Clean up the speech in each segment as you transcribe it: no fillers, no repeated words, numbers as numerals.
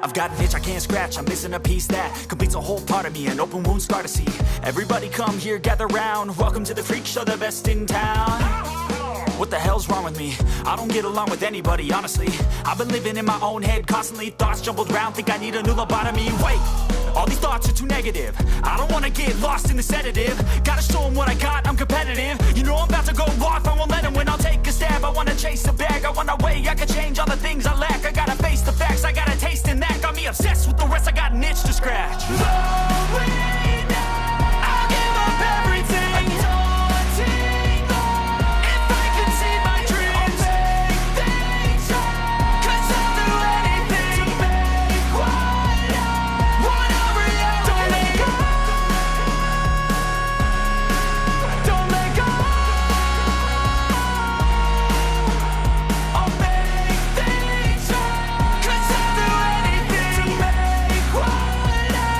I've got an itch I can't scratch, I'm missing a piece that completes a whole part of me, an open wound scar to see. Everybody come here, gather round, welcome to the freak show, the best in town. What the hell's wrong with me? I don't get along with anybody, honestly. I've been living in my own head constantly, thoughts jumbled round, think I need a new lobotomy. Wait, all these thoughts are too negative, I don't wanna get lost in the sedative. Gotta show them what I got, I'm competitive. You know I'm about to go off, I won't let them win, I'll take a stab. I wanna chase a bag, I want a way I can change all the things I lack. I gotta face the facts, I got a taste in that. Got me obsessed with the rest, I got an itch to scratch. I'll give up everything. If I can see my dreams, I'll make things right. 'Cause I'll do anything to make what I want a reality. Don't let go. Don't let go. I'll make things right. 'Cause I'll do anything to make what I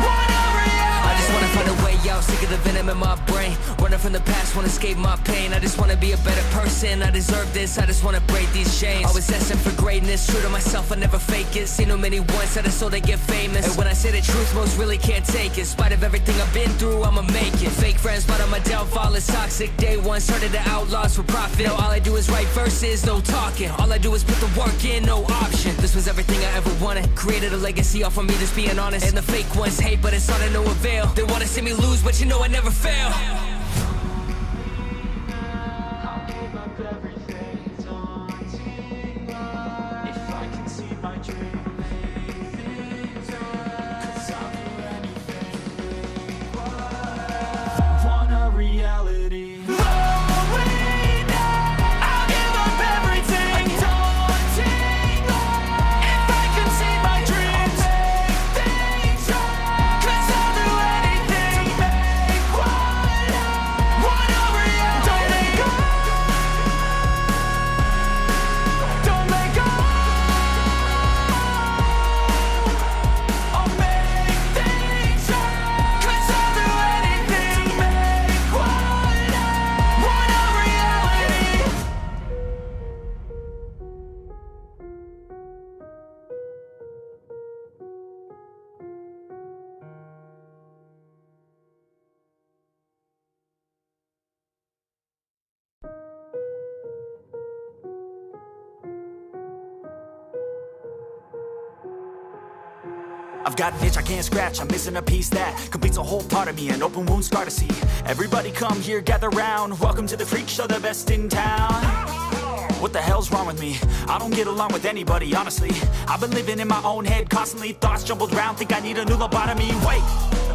want a reality. I just wanna find a way out, sick of the venom in my brain. Running from the past, wanna escape my pain. I just wanna be a better person, I deserve this. I just wanna break these chains. Always asking for greatness, true to myself, I never fake it. Seen too many once that I so they get famous. And when I say the truth, most really can't take it. In spite of everything I've been through, I'ma make it. Fake friends, but on my downfall is toxic. Day one, started the outlaws for profit. Now all I do is write verses, no talking. All I do is put the work in, no option. This was everything I ever wanted. Created a legacy off of me, just being honest. And the fake ones hate, but it's all to no avail. They wanna see me lose, but you know I never fail. I've got an itch I can't scratch, I'm missing a piece that completes a whole part of me, an open wound scar to see. Everybody come here, gather round, welcome to the freak show, the best in town. What the hell's wrong with me? I don't get along with anybody, honestly. I've been living in my own head constantly, thoughts jumbled round, think I need a new lobotomy. Wait,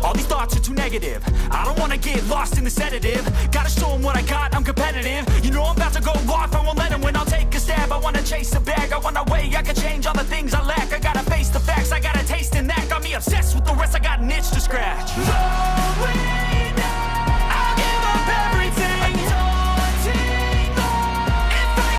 all these thoughts are too negative, I don't wanna get lost in the sedative. Gotta show them what I got, I'm competitive. You know I'm about to go off, I won't let them win, I'll take a stab. I wanna chase a bag, I want a way I can change all the things I lack. I gotta face the facts, I got a taste in that. Got me obsessed with the rest, I got an itch to scratch.